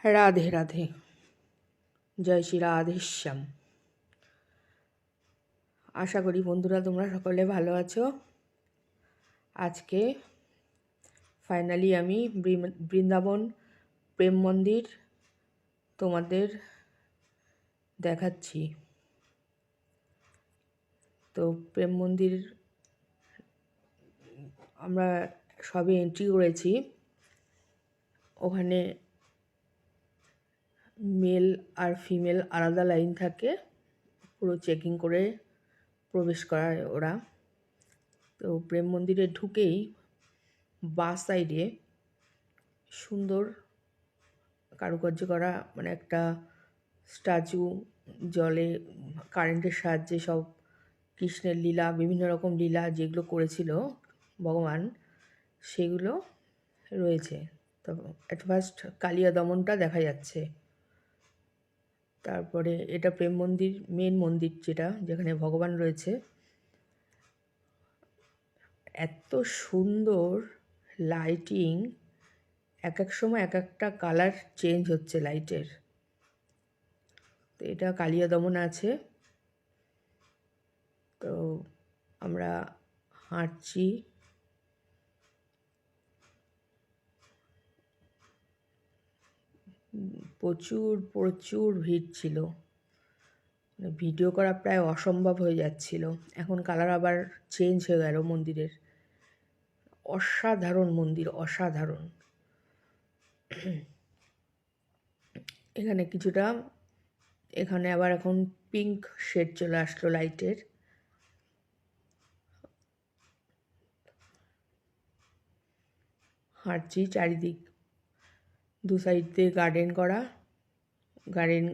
রাধে রাধে, জয় শ্রী রাধেশ্যাম। আশা করি বন্ধুরা তোমরা সকলে ভালো আছো। আজকে ফাইনালি আমি বৃন্দাবন প্রেম মন্দির তোমাদের দেখাচ্ছি। তো প্রেম মন্দির আমরা সবে এন্ট্রি করেছি। ওখানে মেল আর ফিমেল আলাদা লাইন থাকে, পুরো চেকিং করে প্রবেশ করায় ওরা। তো প্রেম মন্দিরে ঢুকেই বাঁ সাইডে সুন্দর কারুকার্য করা একটা স্ট্যাচু, জলে কারেন্টের সাহায্যে সব কৃষ্ণের লীলা, বিভিন্ন রকম লীলা যেগুলো করেছিল ভগবান, সেগুলো রয়েছে। তো অ্যাট ফার্স্ট কালিয়া দমনটা দেখা যাচ্ছে। তারপরে এটা প্রেম মন্দির, মেন মন্দির যেখানে ভগবান রয়েছে। এত সুন্দর লাইটিং, এক এক সময় এক একটা কালার চেঞ্জ হচ্ছে লাইটের। তো এটা কালিয়া দমন আছে। তো আমরা হাঁটছি, প্রচুর প্রচুর ভিড় ছিল, ভিডিও করা প্রায় অসম্ভব হয়ে যাচ্ছিল। এখন কালার আবার চেঞ্জ হয়ে গেল মন্দিরের। অসাধারণ মন্দির, অসাধারণ। এখানে আবার এখন পিঙ্ক শেড চলে আসলো লাইটের। হাঁটছি, চারিদিক দু সাইড দিয়ে গার্ডেন করা, গার্ডেন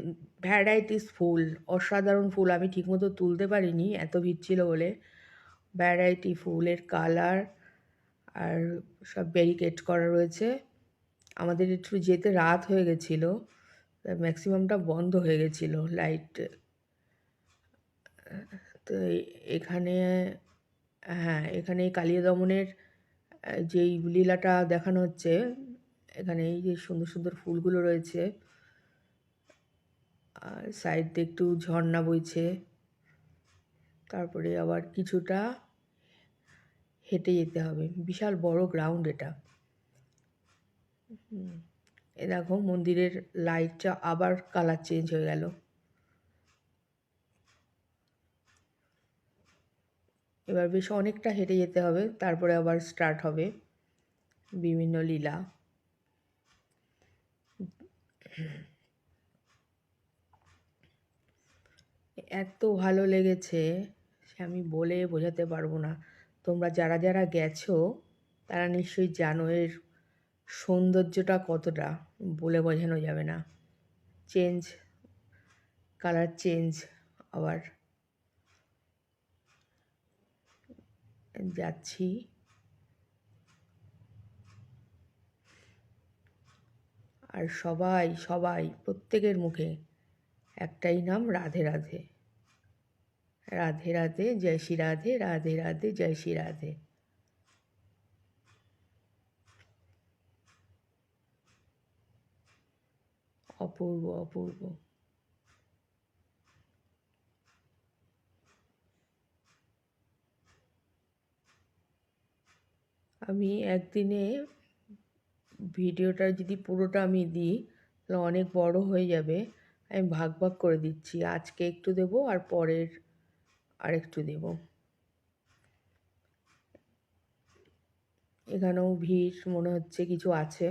ভ্যারাইটিস ফুল, অসাধারণ ফুল। আমি ঠিকমতো তুলতে পারিনি, এত ভিড় ছিল বলে। ভ্যারাইটি ফুলের কালার, আর সব ব্যারিকেড করা রয়েছে। আমাদের একটু যেতে রাত হয়ে গেছিলো, ম্যাক্সিমামটা বন্ধ হয়ে গেছিলো লাইট। তো এখানে এখানে কালিয়া দমনের যেই লীলাটা দেখানো হচ্ছে, এখানে এই যে সুন্দর সুন্দর ফুলগুলো রয়েছে, আর সাইড দিয়ে একটু ঝর্ণা বইছে। তারপরে আবার কিছুটা হেঁটে যেতে হবে, বিশাল বড় গ্রাউন্ড এটা। এ দেখো মন্দিরের লাইটটা আবার কালার চেঞ্জ হয়ে গেল। এবার বেশ অনেকটা হেঁটে যেতে হবে, তারপরে আবার স্টার্ট হবে বিভিন্ন লীলা। এত ভালো লেগেছে আমি বলে বোঝাতে পারবো না। তোমরা যারা যারা গেছো তারা নিশ্চয়ই জানো এর সৌন্দর্যটা কতটা, বলে বোঝানো যাবে না। Change, colour change. আবার যাচ্ছি, আর সবাই সবাই প্রত্যেকের মুখে একটাই নাম, রাধে রাধে। রাধে রাধে, জয় শ্রী রাধে, রাধে রাধে, জয় শ্রী রাধে। অপূর্ব অপূর্ব। আমি একদিনে ভিডিওটা যদি পুরোটা আমি দিই তাহলে অনেক বড় হয়ে যাবে। আমি ভাগ ভাগ করে দিচ্ছি, আজকে একটু দেব আর পরের আর একটু দেব। এখানেও ভিড় মনে হচ্ছে কিছু আছে,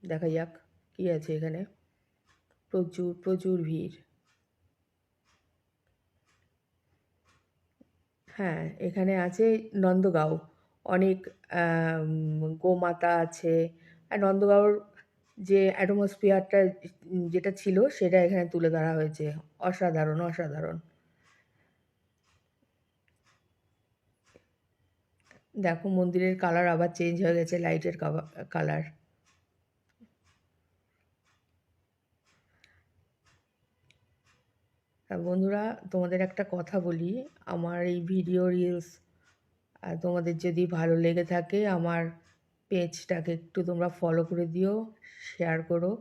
দেখা যাক কি আছে এখানে। প্রচুর প্রচুর ভিড়। হ্যাঁ, এখানে আছে নন্দগাঁও, অনেক গোমাতা আছে। আর নন্দগাঁওর যে অ্যাটমসফিয়ারটা যেটা ছিল সেটা এখানে তুলে ধরা হয়েছে। অসাধারণ অসাধারণ। দেখো মন্দিরের কালার আবার চেঞ্জ হয়ে গেছে, লাইটের কালার। বন্ধুরা তোমাদের একটা কথা বলি, আমার এই ভিডিও রিলস তোমাদের যদি ভালো লেগে থাকে আমার পেজটাকে একটু তোমরা ফলো করে দিও, শেয়ার করো।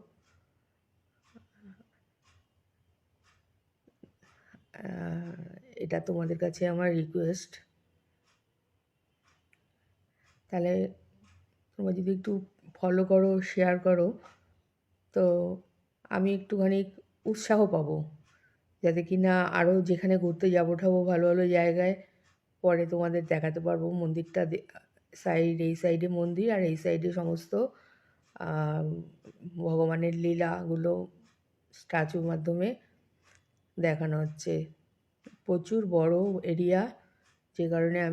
এটা তোমাদের কাছে আমার রিকোয়েস্ট। তাহলে তোমরা যদি একটু ফলো করো, শেয়ার করো, তো আমি একটুখানি উৎসাহ পাবো, যাতে কি না আরও যেখানে ঘুরতে যাবো ঠাবো ভালো ভালো জায়গায় পরে তোমাদের দেখাতে পারবো। মন্দিরটা এই সাইডে মন্দির, আর এই সাইডে সমস্ত ভগবানের লীলাগুলো স্ট্যাচুর মাধ্যমে দেখানো হচ্ছে। প্রচুর বড় এরিয়া, যে কারণে আমি